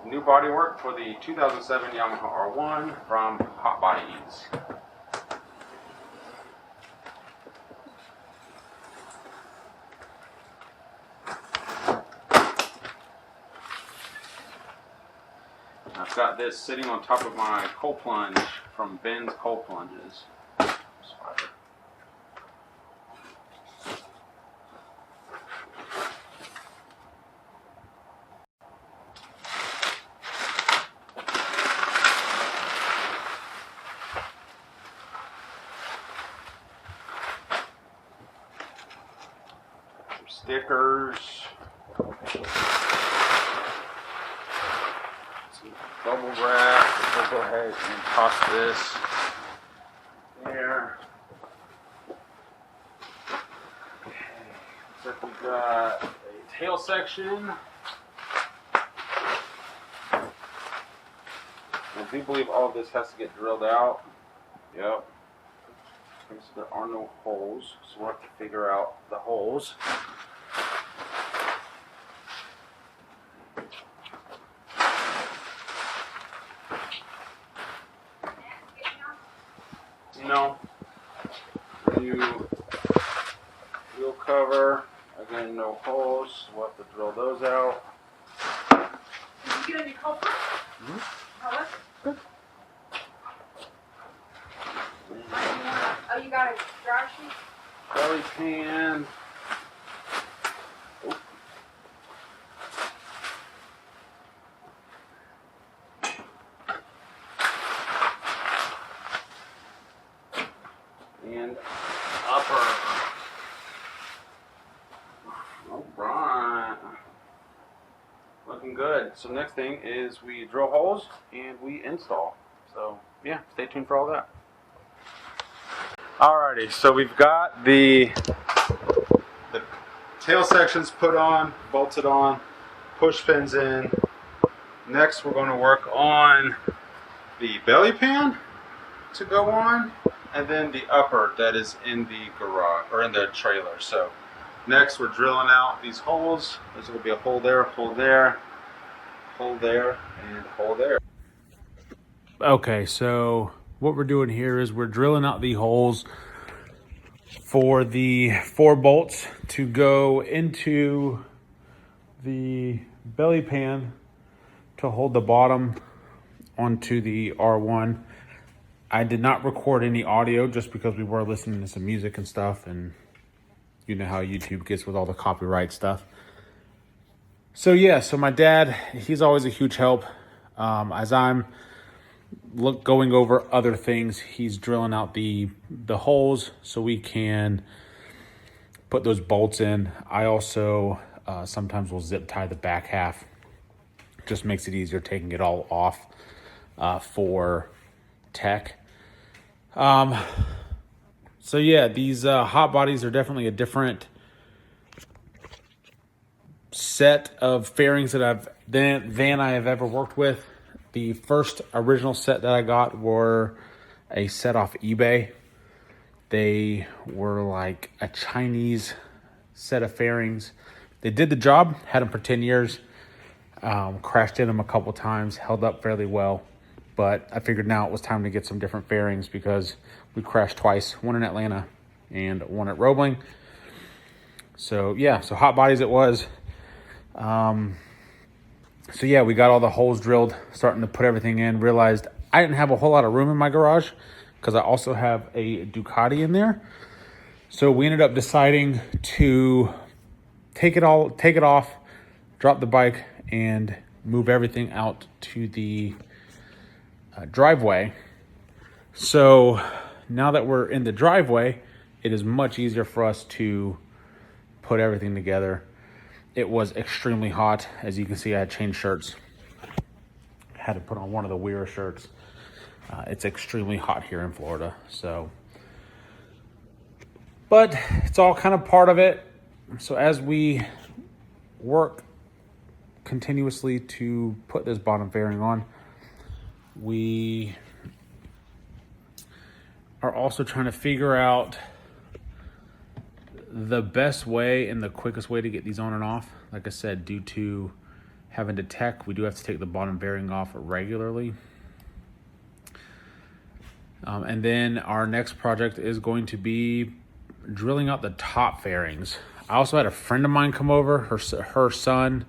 new bodywork for the 2007 Yamaha R1 from Hot Bodies. I've got this sitting on top of my coal plunge from Ben's Coal Plunges. Spider. Some stickers. Bubble wrap. We'll go ahead and toss this there. Okay. So we've got a tail section. I do believe all of this has to get drilled out. Yep. Okay, so there are no holes, so we'll have to figure out the holes. No. New wheel cover. Again, no holes. We'll have to drill those out. Did you get any culprit? How was it? Good. Oh, you got a dry sheet? Belly pan. Oh. And upper. Alright. Looking good. So next thing is we drill holes and we install. So yeah, stay tuned for all that. Alrighty, so we've got the tail sections put on, bolted on, push pins in. Next we're going to work on the belly pan to go on, and then the upper that is in the garage or in the trailer. So next we're drilling out these holes. There's going to be a hole there, hole there, hole there, and hole there. Okay, so what we're doing here is we're drilling out the holes for the 4 bolts to go into the belly pan to hold the bottom onto the R1. I did not record any audio just because we were listening to some music and stuff, and you know how YouTube gets with all the copyright stuff. So yeah, so my dad, he's always a huge help. As I'm going over other things, he's drilling out the holes so we can put those bolts in. I also sometimes will zip tie the back half. Just makes it easier taking it all off for tech. So yeah, these hot bodies are definitely a different set of fairings that than I have ever worked with. The first original set that I got were a set off eBay. They were like a Chinese set of fairings. They did the job, had them for 10 years, crashed in them a couple times, held up fairly well. But I figured now it was time to get some different fairings because we crashed twice, one in Atlanta and one at Roebling. So yeah, so hot bodies it was. So yeah, we got all the holes drilled, starting to put everything in. Realized I didn't have a whole lot of room in my garage because I also have a Ducati in there. So we ended up deciding to take it off, drop the bike, and move everything out to the driveway. So now that we're in the driveway, it is much easier for us to put everything together. It was extremely hot. As you can see, I had changed shirts. Had to put on one of the Weir shirts. It's extremely hot here in Florida. So, but it's all kind of part of it. So as we work continuously to put this bottom fairing on, we are also trying to figure out the best way and the quickest way to get these on and off. Like I said, due to having to tech. We do have to take the bottom bearing off regularly. And then our next project is going to be drilling out the top fairings. I also had a friend of mine come over. Her son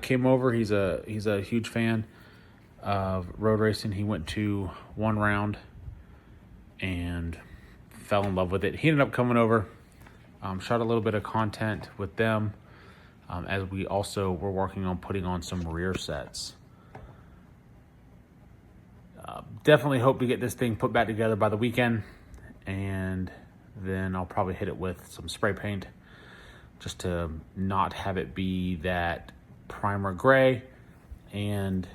came over. He's a huge fan of road racing. He went to one round and fell in love with it. He ended up coming over, shot a little bit of content with them, as we also were working on putting on some rear sets. Definitely hope to get this thing put back together by the weekend, and then I'll probably hit it with some spray paint just to not have it be that primer gray. And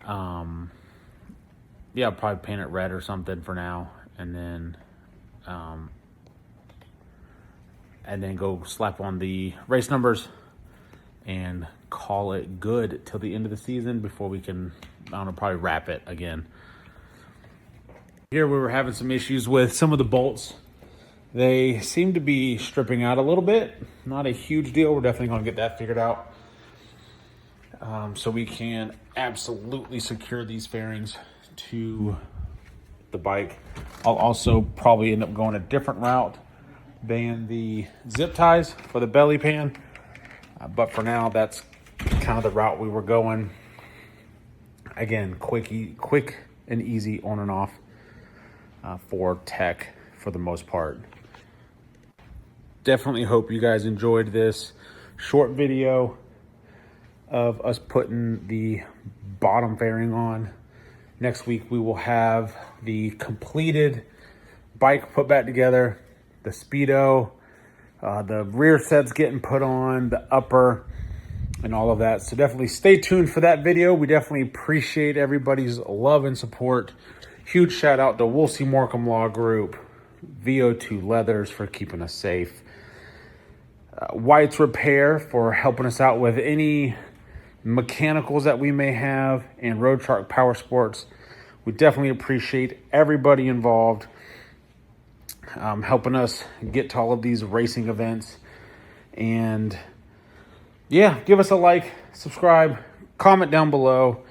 yeah, I'll probably paint it red or something for now, and then go slap on the race numbers and call it good till the end of the season before we can, I don't know, probably wrap it again. Here we were having some issues with some of the bolts. They seem to be stripping out a little bit. Not a huge deal. We're definitely going to get that figured out, so we can absolutely secure these fairings to the bike. I'll also probably end up going a different route than the zip ties for the belly pan. But for now, that's kind of the route we were going. Again, quick and easy on and off for tech for the most part. Definitely hope you guys enjoyed this short video of us putting the bottom fairing on. Next week, we will have the completed bike put back together, the Speedo, the rear sets getting put on, the upper, and all of that. So definitely stay tuned for that video. We definitely appreciate everybody's love and support. Huge shout out to Woolsey Morcom Law Group, Vo2 Leathers for keeping us safe, White's Repair for helping us out with any mechanicals that we may have, and Roadshark Powersports. We definitely appreciate everybody involved, helping us get to all of these racing events. And yeah, give us a like, subscribe, comment down below,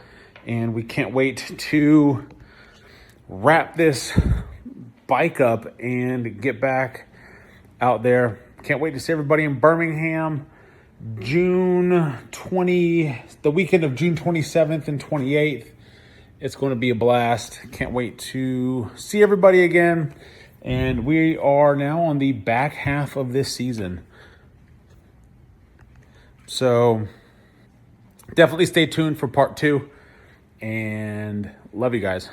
and we can't wait to wrap this bike up and get back out there. Can't wait to see everybody in Birmingham June 20, the weekend of June 27th and 28th. It's going to be a blast. Can't wait to see everybody again. And we are now on the back half of this season. So definitely stay tuned for part 2. And love you guys.